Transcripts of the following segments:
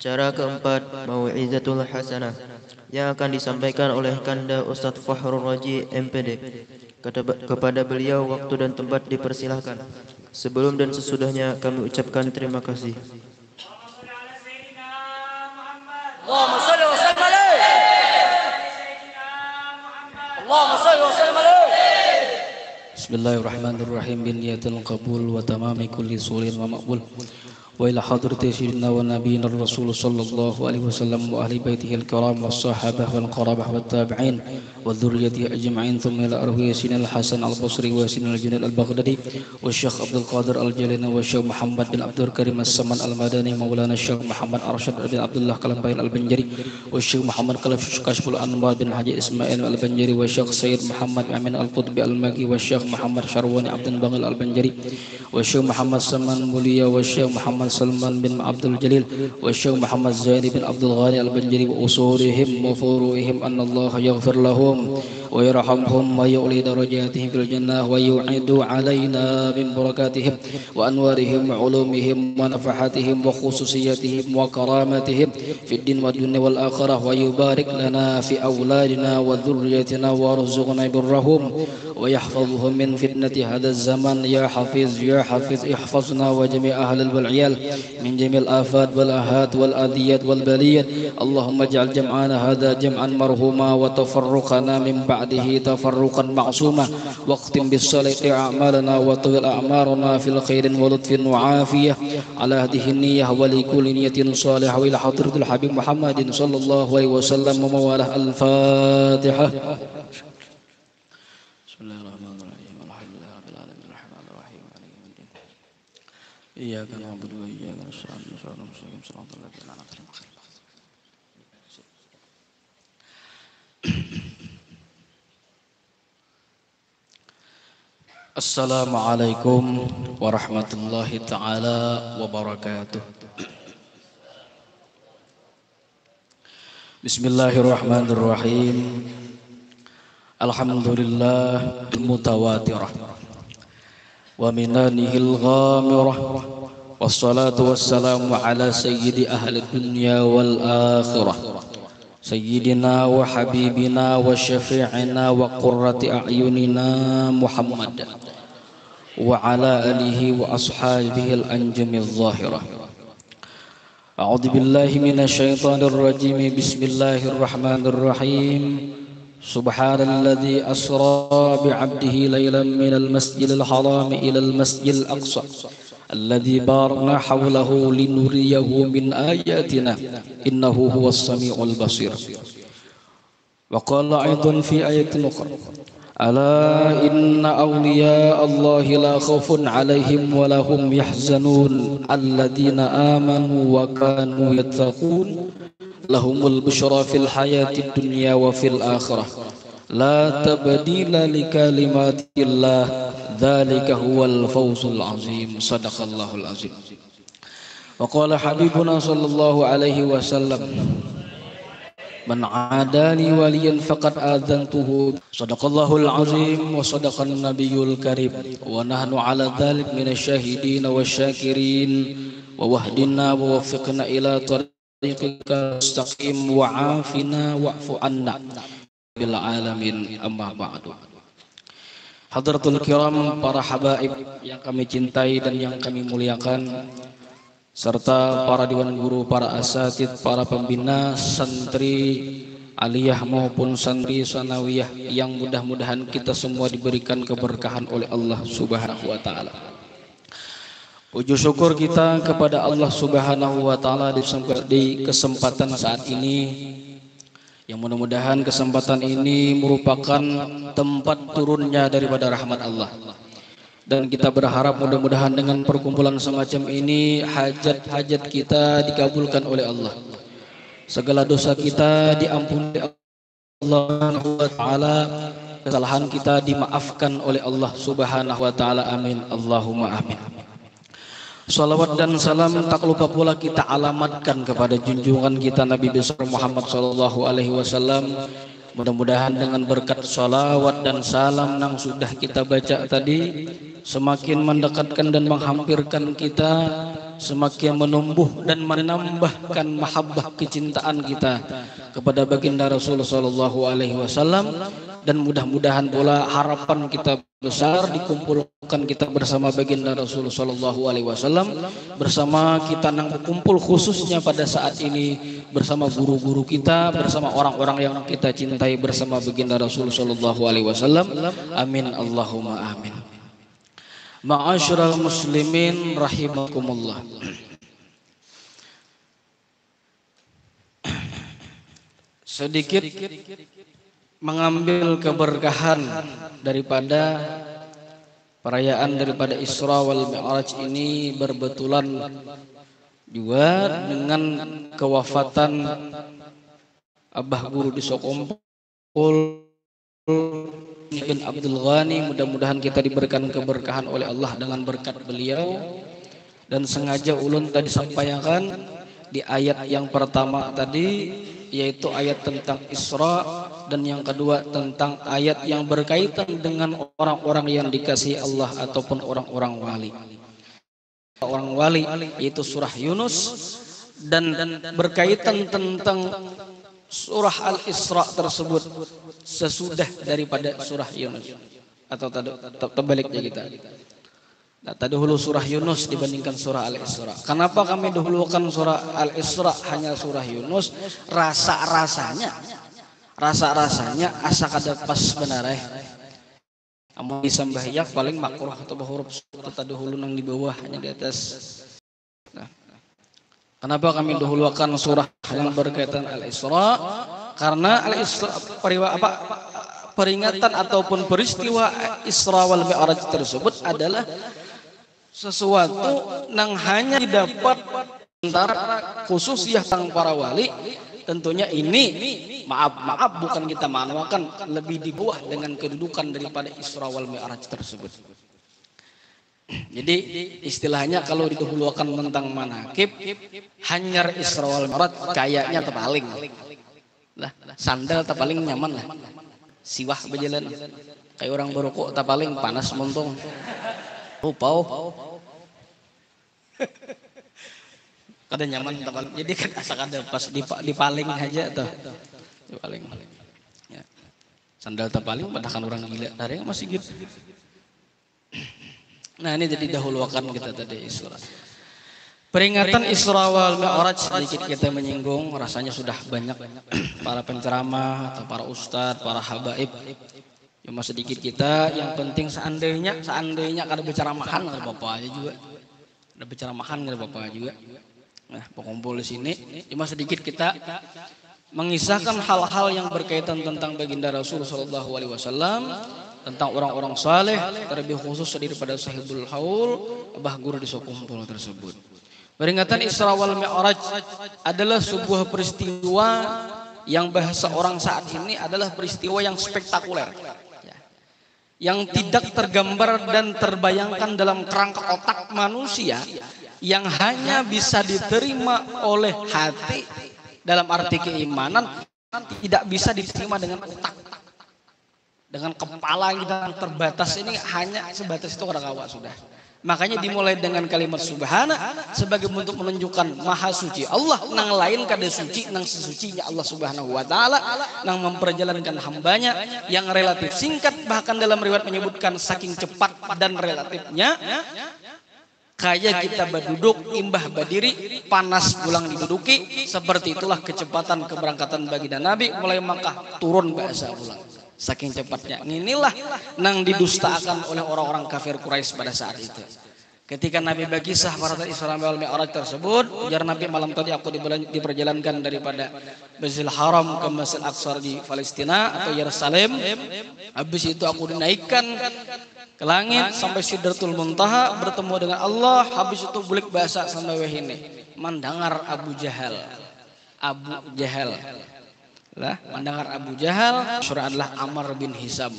Acara keempat, Mau'izatul Hasanah, yang akan disampaikan oleh Kanda Ustadz Fakhrul Raji MPD. Kepada beliau waktu dan tempat dipersilahkan. Sebelum dan sesudahnya kami ucapkan terima kasih. اللهم صل وسلم عليه اللهم صل وسلم عليه بسم الله الرحمن الرحيم بنية القبول وتمام كل سور ومقبول وإلى حضرة سيدنا ونبينا الرسول صلى الله عليه وسلم وأهل بيته الكرام والصحابة والقرابة والتابعين وذريته أجمعين ثم إلى أرواح ياسين الحسن البصري وياسين الجنيد البغدادي والشيخ عبد القادر الجيلاني والشيخ محمد بن عبد الكريم السمان المدني مولانا الشيخ محمد أرشد بن عبد الله كلمبين البنجري والشيخ محمد كشف الأنوار بن حاجي إسماعيل البنجري والشيخ سيد محمد أمين القطبي المكي والشيخ محمد شرواني عبد الباغي البنجري والشيخ محمد سمان موليا والشيخ محمد سلمان بن عبد الجليل والشيخ محمد زايد بن عبد الغني البنجري وأصولهم وفروعهم أن الله يغفر لهم ويرحمهم ويعلي درجاتهم في الجنة ويعيد علينا من بركاتهم وأنوارهم وعلومهم ونفحاتهم وخصوصياتهم وكراماتهم في الدين والدنيا والآخرة ويبارك لنا في أولادنا وذريتنا وارزقنا برهم ويحفظهم من فتنة هذا الزمن يا حفيظ يا حفيظ احفظنا وجميع أهل البلعيال من جميع الآفات والآهات والآذيات والبليات اللهم اجعل جمعنا هذا جمعا مرحوما وتفرقنا من بعده تفرقا معصوما واختم بالصلاة أعمالنا وطول أعمارنا في الخير ولطف وعافية على هذه النية ولكل نية صالحة وإلى حضرة الحبيب محمد صلى الله عليه وسلم ومواله الفاتحة. إياك نعبد وإياك نستعين صراط المستقيم صراط الذين أنعمت عليهم غير المغضوب Assalamualaikum warahmatullahi taala wabarakatuh. Bismillahirrahmanirrahim. Alhamdulillah mutawatirah wa minanihil ghamirah wassalatu wassalamu ala sayyidi ahli dunya wal akhirah sayyidina wa habibina wa syafi'ina wa qurrati a'yunina Muhammad wa ala alihi wa ashabihi al-anjami al-zahirah. A'udzu billahi minasy syaithanir rajim. Bismillahirrahmanirrahim. Subhanalladzi asra bi'abdihi laylan minal masjidil haram ilal masjidil aqsa alladzi barakna hawlahu linuriyahu min ayatina innahu huwas samiul basir. Wa qala aidan fi ayatin ukhra ala inna awliya Allahi la khaufun alaihim wa lahum yahzanun alladzina amanu wa kanu yattaqun lahumul busyra fil hayatid dunya wa fil akhirah la tabdila likalimatillah dzalika huwal fawzul azim. Sadaqallahul azim. Wa qala habibuna sallallahu alaihi wasallam man adali waliyan faqad adzantuhu. Sadaqallahul azim wa sadaqan nabiyul karim wa nahnu ala dzalik minasyahidin wasyakirin wa wahdina wa waffiqna ila tariqika mustaqim wa afina wa'fu anna bil alamin amma ba'du. Hadratul kiram, para habaib yang kami cintai dan yang kami muliakan, serta para dewan guru, para asatid, para pembina santri aliyah maupun santri sanawiyah yang mudah-mudahan kita semua diberikan keberkahan oleh Allah Subhanahu wa taala. Puji syukur kita kepada Allah Subhanahu wa taala di kesempatan saat ini, yang mudah-mudahan kesempatan ini merupakan tempat turunnya daripada rahmat Allah. Dan kita berharap mudah-mudahan dengan perkumpulan semacam ini hajat-hajat kita dikabulkan oleh Allah. Segala dosa kita diampuni Allah Subhanahu wa taala, kesalahan kita dimaafkan oleh Allah Subhanahu wa taala. Amin. Allahumma amin. Salawat dan salam tak lupa pula kita alamatkan kepada junjungan kita Nabi besar Muhammad sallallahu alaihi wasallam. Mudah-mudahan dengan berkat salawat dan salam yang sudah kita baca tadi semakin mendekatkan dan menghampirkan kita semakin menumbuh dan menambahkan mahabbah kecintaan kita kepada baginda Rasulullah sallallahu alaihi wasallam, dan mudah-mudahan pula harapan kita besar dikumpulkan kita bersama baginda Rasulullah sallallahu alaihi wasallam, bersama kita nang berkumpul khususnya pada saat ini bersama guru-guru kita, bersama orang-orang yang kita cintai, bersama baginda Rasulullah sallallahu alaihi wasallam. Amin Allahumma amin. Ma'asyiral muslimin rahimakumullah. Sedikit mengambil keberkahan daripada perayaan daripada Isra wal Mi'raj ini berbetulan juga dengan kewafatan Abah Guru di Sokompul bin Abdul Ghani. Mudah-mudahan kita diberikan keberkahan oleh Allah dengan berkat beliau. Dan sengaja ulun tadi sampaikan di ayat yang pertama tadi, yaitu ayat tentang Isra, dan yang kedua tentang ayat yang berkaitan dengan orang-orang yang dikasihi Allah ataupun orang-orang wali. Orang wali yaitu surah Yunus, dan berkaitan tentang surah Al-Isra tersebut sesudah daripada surah Yunus, atau terbaliknya kita. Nah, tadi dahulu surah Yunus dibandingkan surah Al-Isra. Kenapa kami dahulukan surah Al-Isra hanya surah Yunus? Rasa-rasanya asa kada pas benar amun disambahyak paling makruh atau huruf tadi dahulu nang di bawah hanya di atas. Nah, kenapa kami dahulukan surah yang berkaitan Al-Isra? Karena Al-Isra peringatan ataupun peristiwa Isra wal Mi'raj tersebut adalah sesuatu yang hanya didapat antara khusus yang para wali. Tentunya ini maaf bukan kita manuakan, lebih di bawah dengan kedudukan daripada Isra wal Mi'raj tersebut. Jadi istilahnya kalau didahulukan tentang manakib, hanyar Isra wal Mi'raj kayaknya terpaling lah, sandal terpaling nyaman lah, siwah berjalan kayak orang berokok terpaling panas montong upau kada nyaman terpaling. Jadi kan asal kada pas dipaling aja tuh, dipaling ya. Sandal terpaling padahal orang gila dari masih gitu. Nah, ini jadi dahulukan kita tadi Isra. Peringatan Isra wal Mi'raj sedikit kita menyinggung, rasanya sudah banyak para penceramah atau para ustadz, para habaib. Cuma sedikit kita, yang penting seandainya kada bicara makan kada apa-apa aja juga. Ada bicara makan kada apa-apa juga. Nah, pengumpul di sini cuma sedikit kita mengisahkan hal-hal yang berkaitan tentang baginda Rasul sallallahu alaihi wasallam, tentang orang-orang saleh, terlebih khusus daripada Sahibul Haul, Abah Guru di Sokompul tersebut. Peringatan Isra wal Mi'raj adalah sebuah peristiwa yang bahasa orang saat ini adalah peristiwa yang spektakuler, yang tidak tergambar dan terbayangkan dalam kerangka otak manusia, yang hanya bisa diterima oleh hati dalam arti keimanan, tidak bisa diterima dengan otak, dengan kepala kita yang terbatas ini, hanya sebatas itu kada kawa sudah. Makanya dimulai dengan kalimat subhana sebagai bentuk menunjukkan maha suci Allah, nang lain kada suci nang sesucinya Allah Subhanahu wa taala, nang memperjalankan hambanya yang relatif singkat, bahkan dalam riwayat menyebutkan saking cepat dan relatifnya kayak kita berduduk imbah berdiri, panas pulang diduduki. Seperti itulah kecepatan keberangkatan baginda Nabi mulai Makkah turun bahasa pulang. Saking cepatnya. Inilah nang didustakan oleh orang-orang kafir Quraisy pada saat itu. Ketika Nabi berkisah pada Isra wal Mi'raj tersebut, ujar Nabi, malam tadi aku diperjalankan daripada Masjidil Haram ke Masjid Aqsa di Palestina atau Yerusalem. Habis itu aku dinaikkan ke langit sampai Sidratul Muntaha bertemu dengan Allah. Habis itu bulik bahasa sampai wahine mandangar Abu Jahal lah, mendengar Abu Jahal. Surah adalah Amr bin Hisam,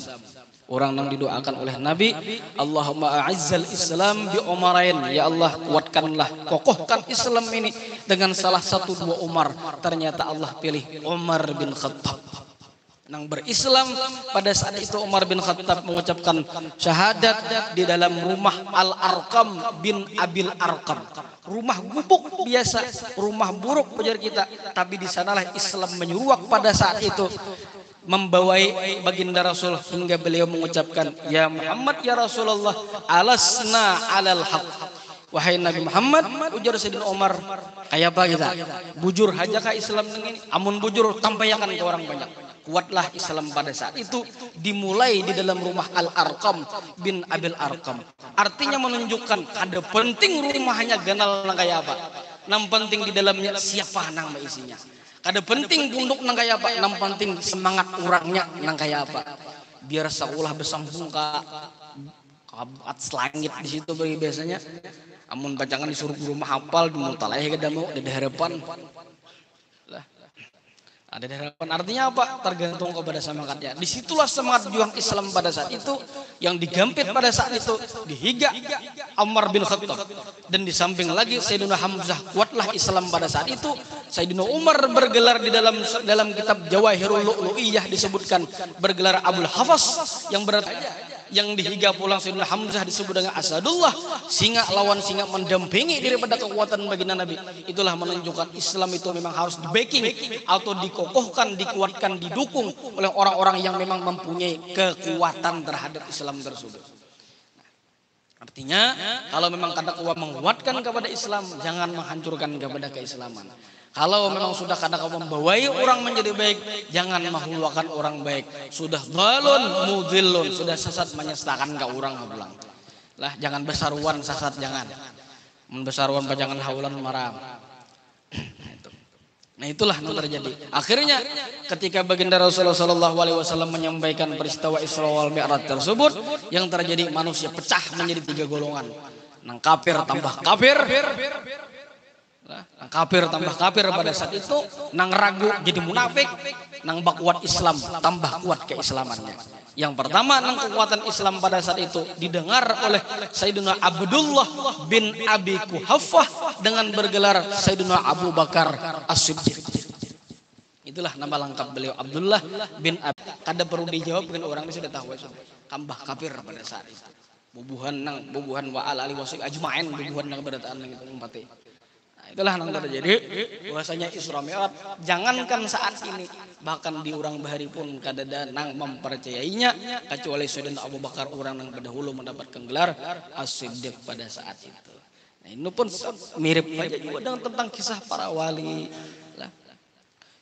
orang yang didoakan oleh Nabi, Allahumma a'izzal Islam bi Umarain, ya Allah kuatkanlah, kokohkan Islam ini dengan salah satu dua Umar. Ternyata Allah pilih Umar bin Khattab. Nang berislam pada saat itu Umar bin Khattab mengucapkan syahadat di dalam rumah Al-Arqam bin Abil Arqam. Rumah gubuk biasa, rumah buruk ujar kita, tapi di sanalah Islam menyuruh pada saat itu, membawai baginda Rasul hingga beliau mengucapkan, ya Muhammad ya Rasulullah, alasna alal haq. Wahai Nabi Muhammad, ujar Sayyidina Umar, kayak apa kita? Bujur aja kah Islam ini? Amun bujur tampayakan ke orang banyak. Kuatlah Islam pada saat itu dimulai di dalam rumah Al-Arqam bin Abil Arqam. Artinya menunjukkan ada penting rumahnya ganal nang kayak apa. Nang penting di dalamnya siapa nang isinya. Ada penting punduk nang kayak apa. Nang penting semangat orangnya nang kayak apa. Biar seolah bersambung kabat selangit di situ bagi biasanya. Amun bacangan disuruh rumah hafal di mutalai kada mau ada harapan. Ada harapan, artinya apa? Tergantung kepada semangatnya. Disitulah semangat juang Islam pada saat itu yang digampit pada saat itu dihiga Umar bin Khattab, dan di samping lagi Sayyidina Hamzah. Kuatlah Islam pada saat itu. Sayyidina Umar bergelar di dalam kitab Jawahirul Lu'lu'iyah disebutkan bergelar Abul Hafaz, yang berarti yang dihiga pulang Sayyidina Hamzah disebut dengan Asadullah, singa lawan singa mendampingi daripada kekuatan baginda Nabi. Itulah menunjukkan Islam itu memang harus di backing atau dikokohkan, dikuatkan, didukung oleh orang-orang yang memang mempunyai kekuatan terhadap Islam tersebut. Artinya kalau memang kada kuat menguatkan kepada Islam, jangan menghancurkan kepada keislaman. Kalau memang sudah kadang membawai orang menjadi baik, jangan menghulukan orang baik. Sudah balon mudhillun, sudah sesat menyesatkan ke orang pulang. Lah jangan besaruan sesat, jangan. Membesaruan jangan haulan marah. Nah itulah yang terjadi. Akhirnya ketika baginda Rasulullah SAW menyampaikan peristiwa Isra wal Mi'raj tersebut, yang terjadi manusia pecah menjadi 3 golongan. Nang kafir tambah kafir. Nang kafir tambah kafir pada saat itu, nang ragu jadi munafik, nang bakuat Islam tambah kuat keislamannya. Yang pertama, nang kekuatan Islam pada saat itu didengar oleh Sayyidina Abdullah bin Abi Quhafah dengan bergelar Sayyidina Abu Bakar As-Siddiq. Itulah nama lengkap beliau, Abdullah bin Abi. Kada perlu dijawab dengan orang ini sudah tahu itu. Tambah kafir pada saat itu. Bubuhan wa ala ali wasik ajmain, bubuhan nang berataan nang itu empati. Itulah yang terjadi bahwasanya Isra Mi'raj jangankan saat ini, bahkan di urang bahari pun kadada nang mempercayainya kecuali Sayyidina Abu Bakar orang yang berdahulu mendapatkan gelar As-Siddiq pada saat itu. Nah ini pun mirip saja juga dengan tentang kisah para wali.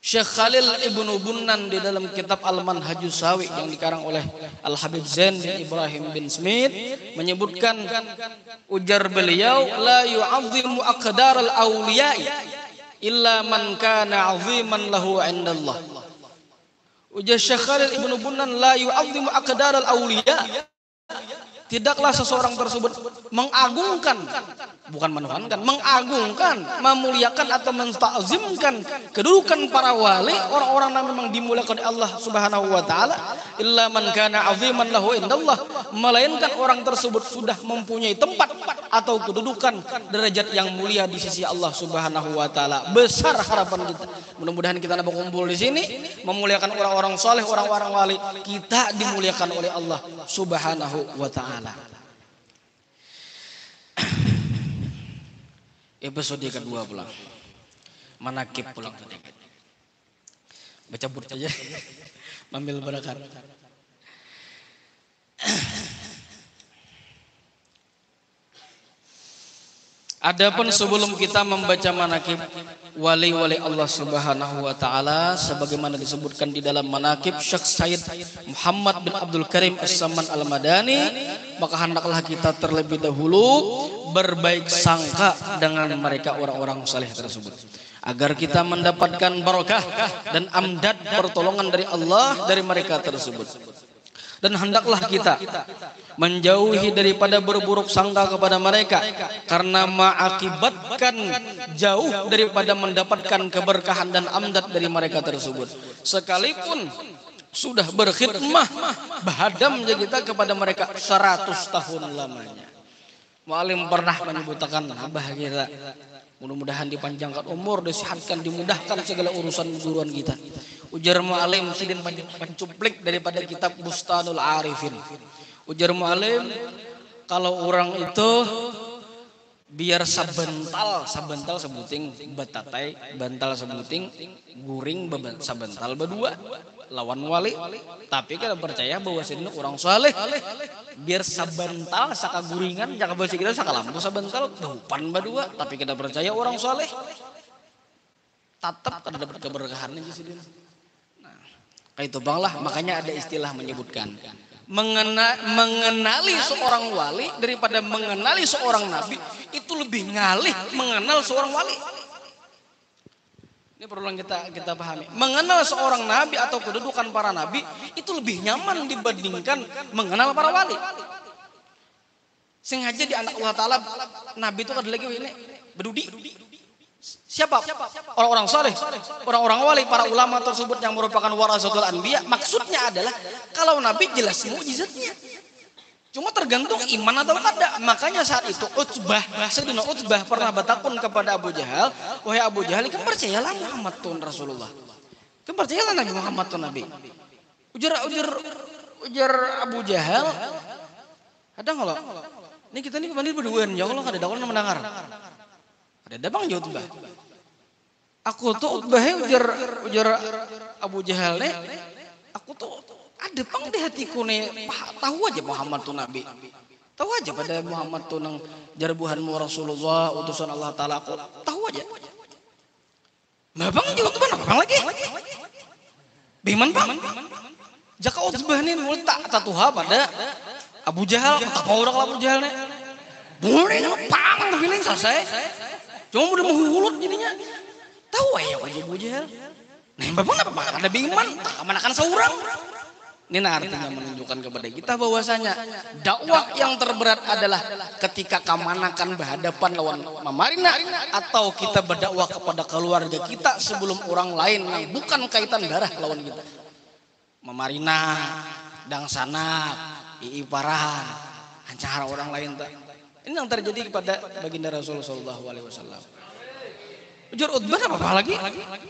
Syekh Khalil Ibnu Bunnan di dalam kitab Al-Manhajus Sawi yang dikarang oleh Al-Habib Zain bin Ibrahim bin Smith menyebutkan, ujar beliau, la yu'azzimu aqdar al-awliya'i illa man kana 'aziman lahu 'indallah. Ujar Syekh Khalil Ibnu Bunnan, la yu'azzimu aqdar al-awliya', tidaklah seseorang tersebut mengagungkan, bukan menuhankan, mengagungkan, memuliakan atau mentakzimkan kedudukan para wali, orang-orang yang memang dimuliakan oleh Allah Subhanahu wa taala, illa man kana 'aziman lahu indallah, melainkan orang tersebut sudah mempunyai tempat atau kedudukan derajat yang mulia di sisi Allah Subhanahu wa taala. Besar harapan kita. Mudah-mudahan kita dapat kumpul di sini memuliakan orang-orang saleh, orang-orang wali, kita dimuliakan oleh Allah Subhanahu wa taala. Episode kedua pulang, manakib pulang sedikit, baca but saja, ambil berakat. Adapun sebelum kita membaca manakib wali-wali Allah Subhanahu wa taala sebagaimana disebutkan di dalam manakib Syekh Said Muhammad bin Abdul Karim As-Saman Al-Madani, maka hendaklah kita terlebih dahulu berbaik sangka dengan mereka orang-orang saleh tersebut agar kita mendapatkan barakah dan amdad pertolongan dari Allah dari mereka tersebut. Dan hendaklah kita menjauhi daripada berburuk sangka kepada mereka, karena mengakibatkan jauh daripada mendapatkan keberkahan dan amdad dari mereka tersebut. Sekalipun sudah berkhidmah bahadam kita kepada mereka 100 tahun lamanya. Mu'alim pernah menyebutkan abah kita. Mudah-mudahan dipanjangkan umur, disehatkan, dimudahkan segala urusan guruan kita. Ujar Mu'alim sidin pencuplik daripada kitab Bustanul Arifin. Ujar Mu'alim, kalau orang itu biar sabental sebuting batatai, bantal sebuting guring sabental berdua lawan wali. Tapi kita percaya bahwa sini orang saleh biar sabental saka guringan jangan bahasa kita saka lampu sabental depan berdua. Tapi kita percaya orang saleh tetap ada dapat keberkahan di sini. Nah, kayak itu banglah, makanya ada istilah menyebutkan mengenali seorang wali daripada mengenali seorang nabi itu lebih ngalih mengenal seorang wali. Ini perlu kita pahami. Mengenal seorang nabi atau kedudukan para nabi itu lebih nyaman dibandingkan mengenal para wali. Sengaja di anak Allah Ta'ala nabi itu ada lagi ini bedudi. Siapa? Orang-orang saleh, orang-orang wali, para ulama tersebut yang merupakan warasatul anbiya. Maksudnya adalah kalau nabi jelas mukjizatnya. Cuma tergantung iman atau tidak. Makanya saat itu Sayyidina Utbah pernah bertakun kepada Abu Jahal, wahai Abu Jahal, kamu percayalah Muhammad tuh Rasulullah. Kamu percayalah Nabi Muhammad tuh Nabi. Ujar Abu Jahal, ada nggak? Ini kita nih kemarin berduaan, ya Allah ada dakwah mendengar. Ada bang jauh Utbah. Aku tuh Utbah ujar Abu Jahal nih. Aku tuh ada bang di hatiku nih. Tahu aja Muhammad tuh Nabi. Tahu aja pada Muhammad tuh nang jarbuhanmu Rasulullah utusan Allah Taala. Aku tahu aja. Nah bang jauh Utbah apa bang lagi? Biman bang. Jaka Utbah nih multa tatuha pada Abu Jahal. Apa orang Abu Jahal nih? Boleh pang tapi ini selesai. Cuma udah menghulut jadinya. Tahu ya Abu Jahal. Nah, bapak apa ada bingung manakan seorang. Ini artinya menunjukkan kepada kita bahwasanya dakwah yang terberat adalah ketika kamanakan berhadapan lawan mamarina atau kita berdakwah kepada keluarga kita sebelum orang lain yang bukan kaitan darah lawan kita. Mamarina, dangsanak, iiparan, hancar orang lain tak. Ini yang terjadi kepada baginda Rasulullah SAW. Ujar Utbah apa lagi?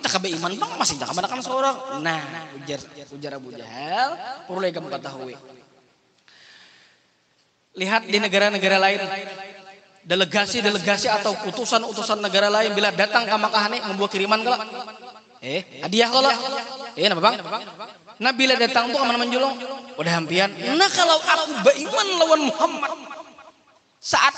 Tak iman bang masih tak menakan seorang. Nah, ujar Abu Jahal, perlu kamu ketahui. Lihat di negara-negara lain, delegasi atau utusan negara lain bila datang ke Makkah nih membawa kiriman kalau, hadiah kalau, apa bang? Nah bila datang tuh kemana menjulung? Udah hampian. Nah kalau aku beriman lawan Muhammad. Saat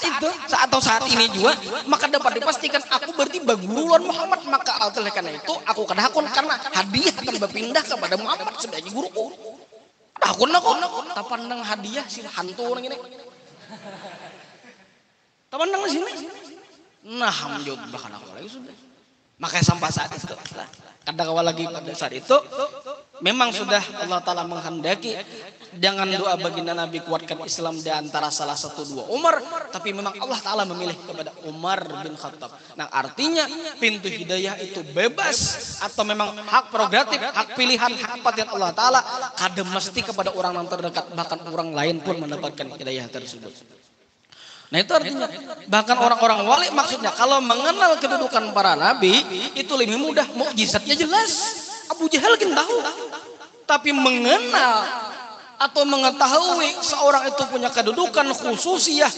ini juga maka dapat dipastikan aku berarti baguluan Muhammad, maka oleh karena itu aku kadahakun karena hadiah akan berpindah kepada Muhammad sebagai guruku. Aku tak pandang hadiah si hantu orang ini. Tak pandang di sini. Nah, hamjud bahkan aku lagi sudah. Makanya sampai saat itu kadang lagi pada saat itu memang sudah Allah Ta'ala menghendaki jangan doa baginda Nabi kuatkan Islam di antara salah satu dua Umar, tapi memang Allah Ta'ala memilih kepada Umar bin Khattab. Nah artinya pintu hidayah itu bebas atau memang hak prerogatif, hak pilihan, hak pilihan Allah Ta'ala kadang mesti kepada orang yang terdekat, bahkan orang lain pun mendapatkan hidayah tersebut. Nah itu artinya bahkan orang-orang wali maksudnya kalau mengenal kedudukan para nabi itu lebih mudah, mukjizatnya jelas. Abu Jahal kan tahu, tapi mengenal atau mengetahui seorang itu punya kedudukan khususiyah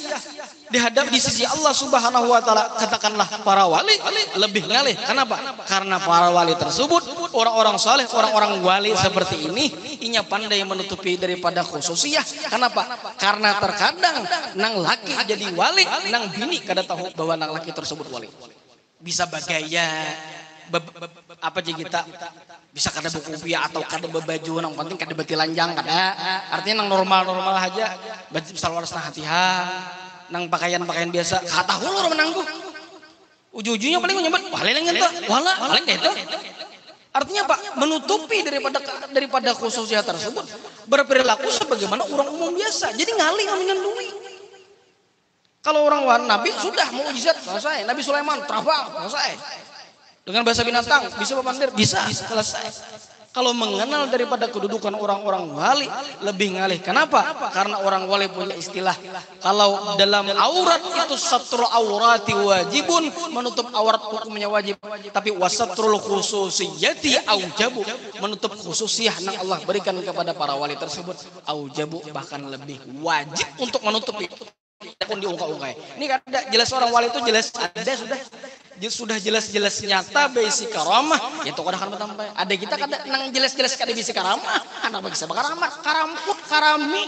di sisi Allah Subhanahu wa Ta'ala, katakanlah para wali lebih ngalih. Kenapa? Karena para wali tersebut orang-orang saleh, orang-orang wali seperti ini inya pandai menutupi daripada khususiyah. Kenapa? Karena terkadang nang laki jadi wali, nang bini kada tahu bahwa nang laki tersebut wali. Bisa bagaya apa aja kita bisa kada buku rupiah atau kada bebaju nang penting kada beti lanjang kada. Artinya nang normal aja baju salwar setengah hatihan, nang pakaian biasa kata hulu menangguh. Ujung-ujungnya paling menyebut wala yang ente, wala paling itu. Artinya Pak menutupi daripada khususnya tersebut, berperilaku sebagaimana orang umum biasa. Jadi ngalih ngaminan duit. Kalau orang Nabi sudah mukjizat selesai. Nabi Sulaiman terbang selesai. Dengan bahasa binatang bisa memandir bisa selesai. Kalau mengenal daripada kedudukan orang-orang wali lebih ngalih. Kenapa? Karena orang wali punya istilah. Kalau dalam aurat itu satrul aurati wajibun, menutup aurat hukumnya wajib. Tapi wasatrul khususiyati aujabu, menutup khususiyah yang Allah berikan kepada para wali tersebut aujabu, bahkan lebih wajib untuk menutupi. Pun diungkap-ungkai. Ini kan jelas orang wali itu jelas ada sudah jelas-jelas nyata bisi karamah itu kada kan bertambah. Ada kita kada nang jelas-jelas kada bisi karamah, anak bagi sabak karamah, karamput, karami.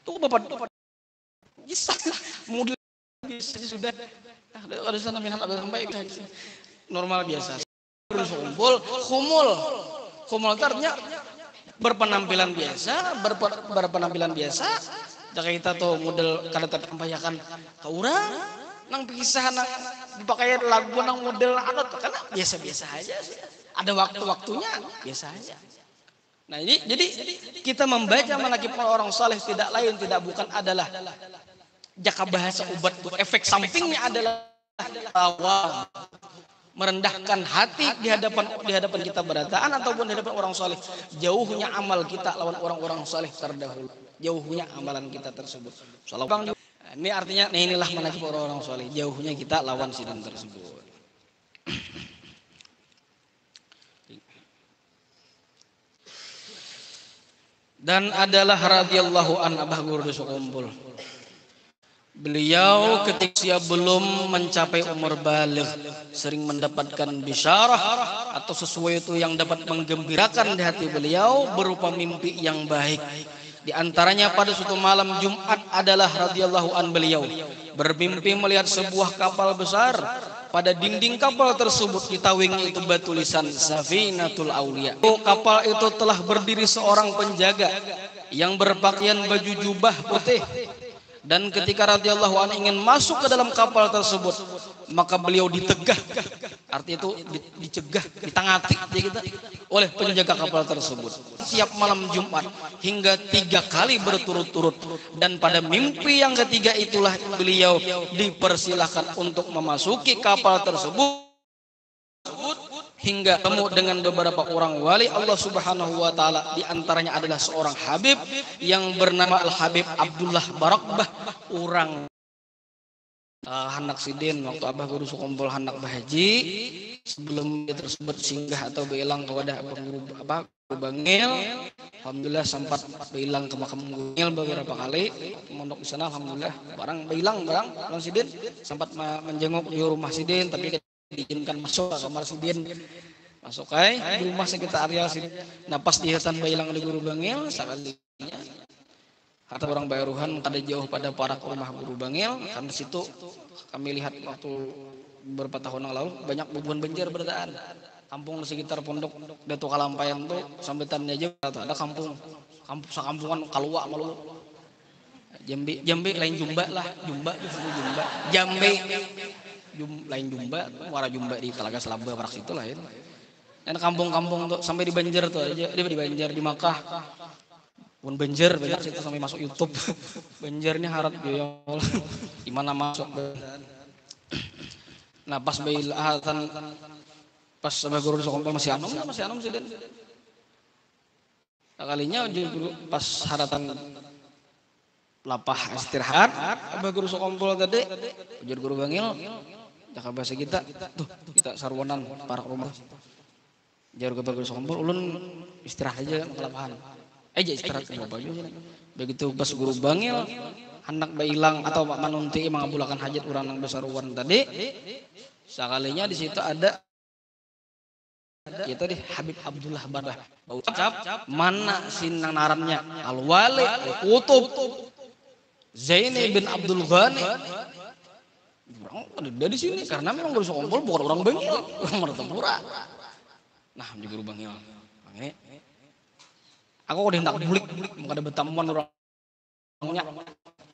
Tuh bapak bisa model bisa sudah ada sana minat ada sampai normal biasa. Kumpul, kumul artinya berpenampilan biasa, berpenampilan biasa. Jika kita tuh model kada terpayakan ke orang nang pisah nang dipakai lagu nang model anak karena biasa-biasa aja sih. Ada waktu-waktunya biasa aja. Nah ini jadi kita membaca manaqib orang saleh tidak lain tidak bukan adalah jaka bahasa ubat efek sampingnya adalah awal merendahkan hati di hadapan kita berataan ataupun di hadapan orang saleh. Jauhnya amal kita lawan orang-orang saleh terdahulu. Jauhnya amalan kita tersebut. Soalnya ini artinya inilah manaqib orang-orang saleh. Jauhnya kita lawan sidin tersebut. Dan adalah radhiyallahu an Abah Guru Kumpul. Beliau ketika belum mencapai umur baligh sering mendapatkan bisyarah atau sesuatu yang dapat menggembirakan di hati beliau berupa mimpi yang baik. Di antaranya pada suatu malam Jumat adalah radhiyallahu an beliau bermimpi melihat sebuah kapal besar. Pada dinding kapal tersebut ditawingi itu batu tulisan Safinatul Aulia. Kapal itu telah berdiri seorang penjaga yang berpakaian baju jubah putih. Dan ketika radhiyallahu anhu ingin masuk ke dalam kapal tersebut, maka beliau ditegah, artinya itu dicegah, ditangati oleh penjaga kapal tersebut. Setiap malam Jumat hingga 3 kali berturut-turut, dan pada mimpi yang ketiga itulah beliau dipersilahkan untuk memasuki kapal tersebut. Hingga temu dengan beberapa orang wali Allah Subhanahu wa taala, di antaranya adalah seorang Habib yang bernama Al Habib Abdullah Barakbah, orang Hanak Sidin waktu Abah Guru Kumpul Hanak Bahaji sebelum dia tersebut singgah atau behilang kepada Guru Bangil. Alhamdulillah sempat behilang ke makam Bangil beberapa kali mondok di sana. Alhamdulillah barang behilang Bang Sidin sempat menjenguk di rumah Sidin, tapi diizinkan masuk ke kamar Sidin, masuk di rumah sekitar area Sidin. Nah pas di hutan Bailang di Guru Bangil sekalinya kata orang Bayaruhan kada jauh pada para ke rumah Guru Bangil, karena situ kami lihat waktu beberapa tahun yang lalu banyak bubuhan banjir berdaan. Kampung di sekitar pondok Datu Kalampayan tuh sambetannya aja ada kampung sakampungan Kalua malu. Jambi lain Jumba lah, Jumba Jambi lain Jumba, muara Jumba di Talaga Selaba parak situ lah ya. Dan kampung-kampung tuh sampai di Banjar tuh aja, dia di Banjar di Makkah. Pun Banjar banyak situ sampai masuk YouTube. Banjar ini harap ya Allah. Di mana masuk. Nah, pas bailatan pas Abah Guru Kumpul masih anom sih dan. Kalinya pas haratan lapah istirahat Abah Guru Kumpul tadi ujar Guru Bangil jaka bahasa kita tuh kita sarwanan para rumah jar Abah Guru Kumpul ulun istirahat aja ke lapangan aja istirahat apa aja begitu pas Guru Bangil anak bailang atau Pak Manunti mengabulkan hajat orang yang besar uan tadi sekalinya di situ ada kita di Habib Abdullah Barah ucap mana sinang narannya Al-Wali Al-Qutub Zaini bin Abdul Ghani orang ada di sini karena memang Guru Kumpul bukan orang Bangil, orang Martapura. Nah di Guru Bangil, ini aku udah hendak bulik, mau ada betamuan orangnya,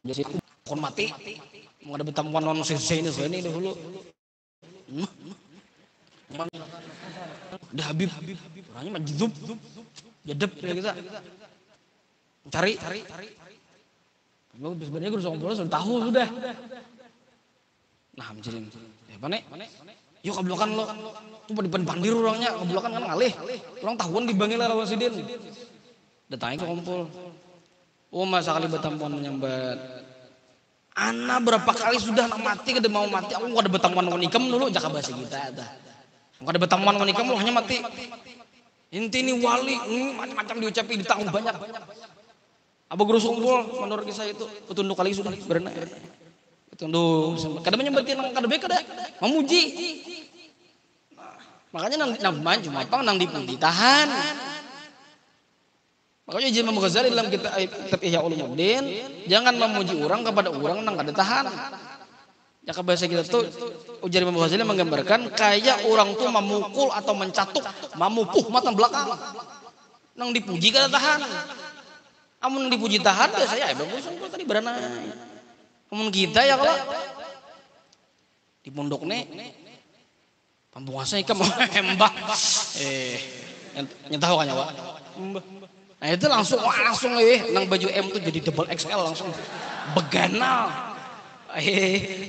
jadi kon mati, mau ada betamuan non Zaini dahulu. Udah Habib, orangnya majidub, jadab ya kita, cari. Sebenarnya Guru Kumpul sudah tahu sudah. Nah jadi ya pane yuk kablokan lo tuh di bandir orangnya kablokan kan ngalih orang tahuan dibanggil lawan sidin datangnya ke kumpul masa kali betampuan menyambat ana berapa kali sudah nak mati kada mau mati aku kada betampuan wanikam dulu jaka bahasa kita dah kada betampuan wanikam lo hanya mati inti ini wali macam-macam diucapi ditanggung banyak Abu Guru Sumpul menurut kisah itu petunduk kali sudah berenang petunduk kadang menyembatin kada baik kada memuji makanya nang cuma apa nang dipuji tahan makanya Imam Ghazali dalam kitab Ihya Ulumuddin jangan memuji orang kepada orang nang kada tahan ya bahasa kita tuh ujar Imam Ghazali menggambarkan kayak orang tuh memukul atau mencatuk memupuh mata belakang nang dipuji kada tahan amun dipuji tahan ya saya bagus tadi beranai. Amun kita ya kalau di pondok nih pambuasa ikan mau hembah nyentah kan ya Pak. Nah itu langsung nang baju M tuh jadi double XL langsung begana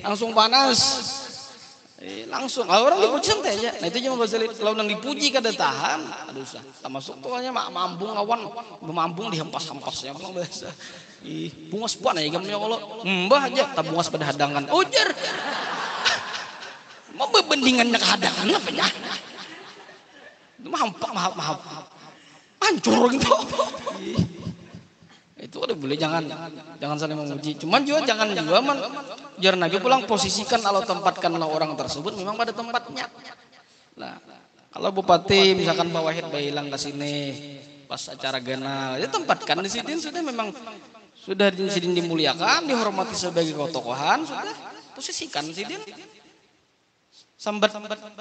langsung panas langsung orang dipuji santai aja. Nah itu cuma bahasa kalau nang dipuji kada tahan aduh usah tak masuk tuh hanya mambung awan memambung dihempas-hempasnya pulang bahasa bungas puan aja kamu ya kalau mbah aja tak bungas pada hadangan ujar mau berbandingannya ke hadangan apa ya maaf hancur gitu itu udah boleh jangan saling memuji cuman juga jangan juga jar Nabi pulang posisikan kalau tempatkanlah orang tersebut memang pada tempatnya nah kalau bupati misalkan Pak Wahid bilang ke sini pas acara ganal ya tempatkan di sini sudah memang sudah di sini dimuliakan dihormati sebagai tokohan sudah posisikan di sini sambat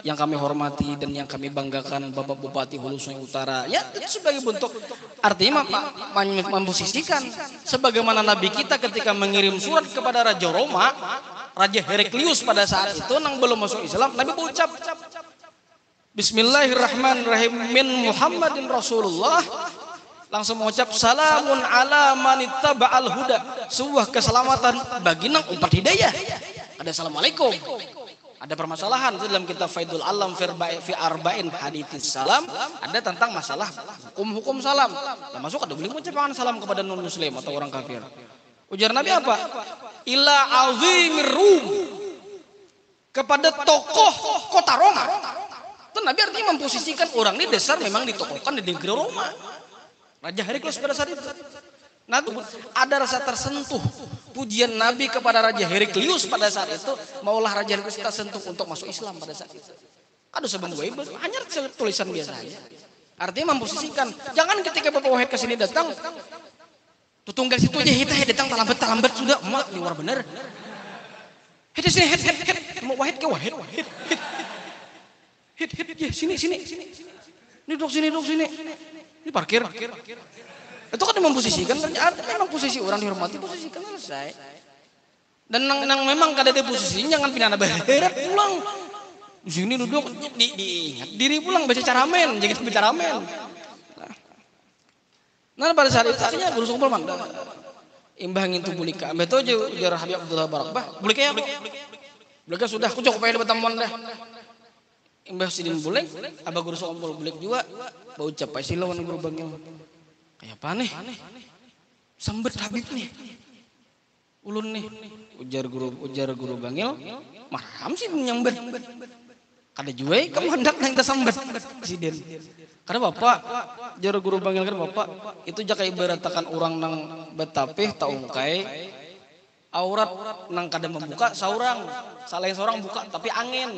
yang kami hormati dan yang kami banggakan Bapak Bupati Hulu Sungai Utara ya itu sebagai bentuk artinya memposisikan sebagaimana Nabi kita ketika mengirim surat kepada Raja Roma Raja Heraklius pada saat itu nang belum masuk Islam Nabi berucap Bismillahirrahmanirrahim min Muhammadin Rasulullah langsung mengucap salamun ala manittaba'al huda sebuah keselamatan bagi nang umat hidayah ada assalamualaikum. Ada permasalahan itu dalam kitab Faidul Alam fi Arba'in Hadits Salam ada tentang masalah hukum salam. Termasuk ada boleh mengucapkan salam kepada non muslim atau orang kafir. Ujar Nabi apa? Ila azimir Rum kepada tokoh kota Roma. Itu Nabi artinya memposisikan orang ini dasar memang ditokohkan di negeri Roma. Raja Heraklius pada saat itu. Nah itu ada rasa tersentuh pujian Nabi kepada Raja Heraklius pada saat itu maulah Raja Heraklius tersentuh untuk masuk Islam pada saat itu. Aduh sebelum gue hanya tulisan biasa aja. Artinya memposisikan jangan ketika Bapak Wahid kesini datang tutunggal situ aja hita datang talambat sudah emak luar bener. Hit sini hit mau Wahid ke Wahid hit ya sini ini duduk sini ini parkir. Itu kan memposisikan memang posisi orang dihormati posisikan selesai dan nang memang kada ada posisi jangan pindah barat pulang di sini duduk diingat diri pulang baca caramen jadi bicara ramen nah pada saat itu akhirnya Guru Sumpul manda imbah ngintu bulika beto jar Habib Abdullah Barakbah bulika ya bulika sudah aku cukup aja bertemuan dah imbah sidin bulek abah Guru Sumpul bulek juga bau capai silawan guru bangil kayak apa nih? Sambet Habib nih. Ulun nih. Ujar guru bangil, mahram sih nyambet. Kada juai kamu hendak nang sambet presiden. Karena Bapak, ujar guru bangil kan Bapak, itu jaka ibaratakan orang nang betapih taungkai aurat nang kada membuka saurang. Salain seorang buka tapi angin.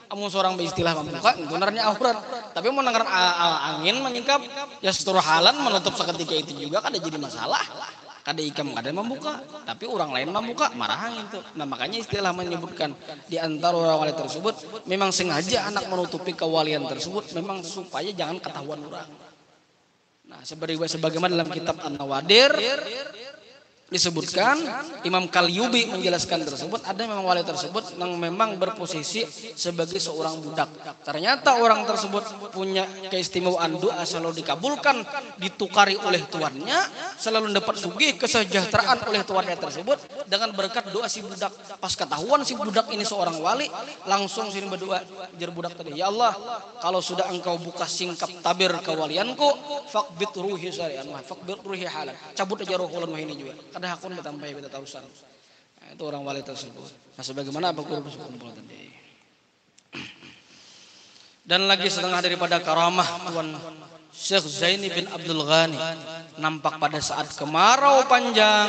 Amun seorang beristilah membuka, sebenarnya aurat. Tapi mau nangkar angin menyingkap, ya seluruh halan menutup seketika itu juga kada jadi masalah. Kada ikam kada membuka, tapi orang lain membuka, marah angin tuh. Nah makanya istilah menyebutkan di antara orang wali tersebut, memang sengaja anak menutupi kewalian tersebut, memang supaya jangan ketahuan orang. Nah sebagaimana dalam kitab An-Nawadir, disebutkan Imam Kalyubi menjelaskan tersebut, ada memang wali tersebut yang memang berposisi sebagai seorang budak. Ternyata orang tersebut punya keistimewaan doa selalu dikabulkan, ditukari oleh tuannya, selalu dapat sugih kesejahteraan oleh tuannya tersebut dengan berkat doa si budak. Pas ketahuan si budak ini seorang wali, langsung sini berdoa, jar budak tadi, ya Allah, kalau sudah engkau buka singkap tabir kewalianku, faqbid ruhi syari'an, faqbid ruhi halan, cabut aja roh ulan ini juga. Kada hakun bertampai beta tarusan. Nah, itu orang wali tersebut. Nah, sebagaimana apa guru kumpul tadi. Dan lagi setengah daripada karamah Tuan Syekh Zaini bin Abdul Ghani, nampak pada saat kemarau panjang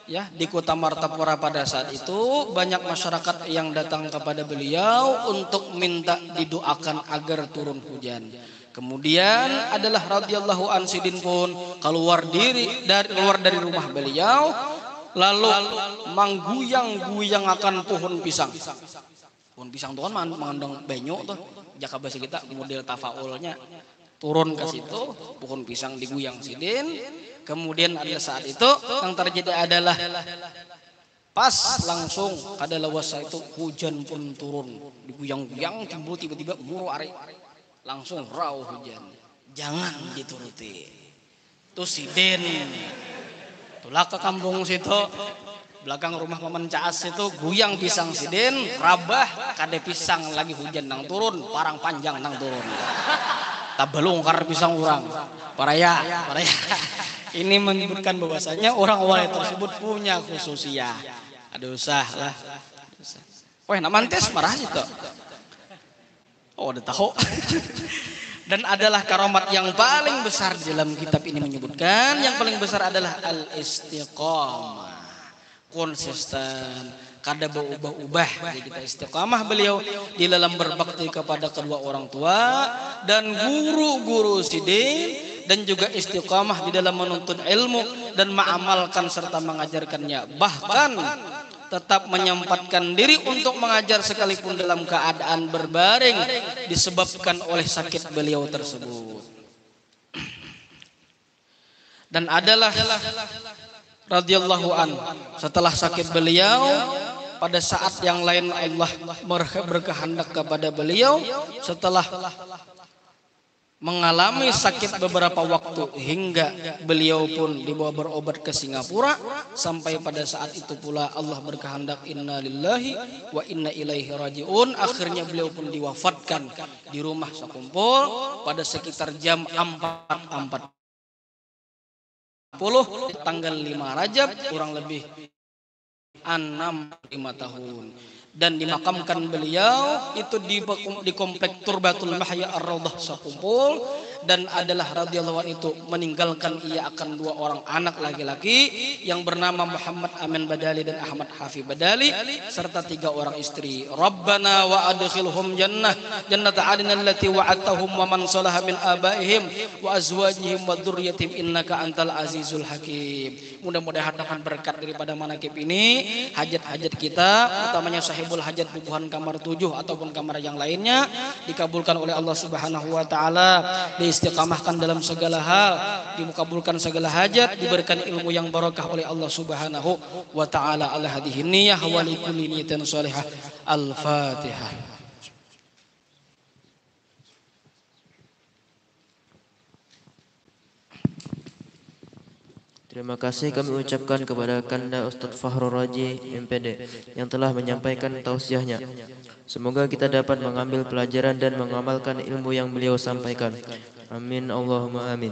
ya di kota Martapura pada saat itu banyak masyarakat yang datang kepada beliau untuk minta didoakan agar turun hujan. Kemudian adalah radhiyallahu an sidin pun keluar dari rumah beliau lalu mangguyang-guyang akan pohon pisang. Pohon pisang itu kan mengandung banyu tuh. Jaka bahasa kita model tafaulnya turun ke situ, pohon pisang diguyang sidin. Kemudian ada saat itu yang terjadi adalah pas langsung kada lawasa itu hujan pun turun, diguyang-guyang timbul tiba-tiba muru ari. Langsung rauh hujan. Jangan dituruti. Itu sidin. Tulah ke kampung situ, belakang rumah Paman Caas itu guyang pisang sidin, rabah kade pisang lagi hujan nang turun, parang panjang nang turun. Tabelung karena pisang orang. Paraya. Ini menyebutkan bahwasanya orang wali tersebut punya khususiyah. Ada usah lah. Wah, namantes marah itu. Oh, udah tahu. Dan adalah karamat yang paling besar di dalam kitab ini menyebutkan, yang paling besar adalah al-istiqamah. Konsisten, kada berubah-ubah. Jadi kita istiqamah beliau di dalam berbakti kepada kedua orang tua dan guru-guru sidin, dan juga istiqamah di dalam menuntut ilmu dan mengamalkan serta mengajarkannya. Bahkan tetap menyempatkan diri untuk mengajar sekalipun dalam keadaan berbaring disebabkan oleh sakit beliau tersebut. Dan adalah radhiyallahu an setelah sakit beliau, pada saat yang lain Allah berkehendak kepada beliau setelah mengalami sakit beberapa waktu hingga beliau pun dibawa berobat ke Singapura, sampai pada saat itu pula Allah berkehendak inna lillahi wa inna ilaihi rajiun. Akhirnya beliau pun diwafatkan di rumah Sakumpul pada sekitar jam 4.40 tanggal 5 Rajab, kurang lebih 65 tahun. Dan dimakamkan beliau itu di komplek Turbatul Mahya Ar-Raudhah Sakumpul, dan adalah radhiyallahu anhu itu meninggalkan ia akan dua orang anak laki-laki yang bernama Muhammad Amin Badali dan Ahmad Hafi Badali serta tiga orang istri. Rabbana wa adkhilhum jannata adnin allati wa'adtahum wa man salaha min abaihim wa azwajihim wa dzurriyyatihim innaka antal azizul hakim. Mudah-mudahan dengan berkat daripada manakib ini hajat-hajat kita, utamanya sahibul hajat bubuhan kamar 7 ataupun kamar yang lainnya dikabulkan oleh Allah Subhanahu wa taala, diistiqamahkan dalam segala hal, dikabulkan segala hajat, diberikan ilmu yang barakah oleh Allah Subhanahu wa taala. Ala hadhihi niyyah wa likulli niyatin shalihah. Al-Fatihah. Terima kasih kami ucapkan kepada Kanda Ustadz Fakhrul Raji MPD yang telah menyampaikan tausiahnya. Semoga kita dapat mengambil pelajaran dan mengamalkan ilmu yang beliau sampaikan. Amin Allahumma amin.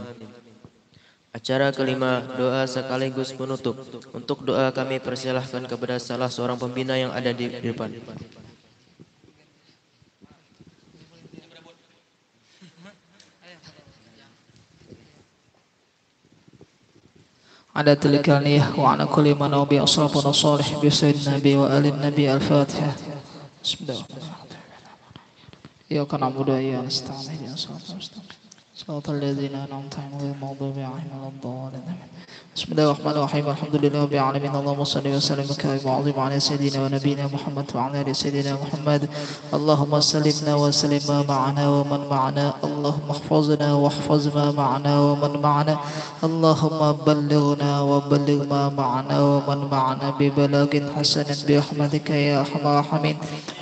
Acara kelima, doa sekaligus penutup. Untuk doa kami persilahkan kepada salah seorang pembina yang ada di depan. على تلك النية وعلى كل من أوبي أصرافنا الصالح بسيد النبي وآل النبي. الفاتحة. بسم الله الرحمن الرحيم. إياك نعبد وإياك نستعين اهدنا الصراط المستقيم صراط الذين أنعمت عليهم غير المغضوب عليهم ولا الضالين. بسم الله الرحمن الرحيم الحمد لله رب العالمين اللهم صل وسلم وكرم وعظم على سيدنا ونبينا محمد وعلى ال سيدنا محمد اللهم سلمنا وسلم ما معنا ومن معنا اللهم احفظنا واحفظ ما معنا ومن معنا اللهم بلغنا وبلغ ما معنا ومن معنا ببلاغ حسن برحمتك يا ارحم الراحمين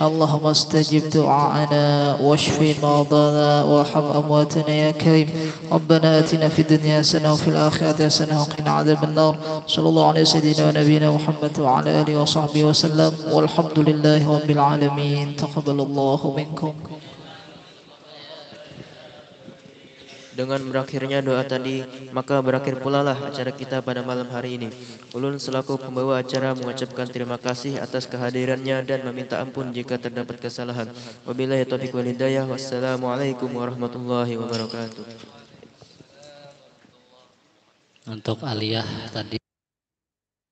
اللهم استجب دعاءنا واشف مرضانا وارحم امواتنا يا كريم ربنا اتنا في الدنيا حسنه وفي الاخره حسنه وقنا عذاب النار صلى الله على سيدنا ونبينا محمد وعلى اله وصحبه وسلم والحمد لله رب العالمين تقبل الله منكم. Dengan berakhirnya doa tadi, maka berakhir pula lah acara kita pada malam hari ini. Ulun selaku pembawa acara mengucapkan terima kasih atas kehadirannya dan meminta ampun jika terdapat kesalahan. Wabillahi taufiq wal hidayah. Wassalamualaikum warahmatullahi wabarakatuh. Untuk aliyah tadi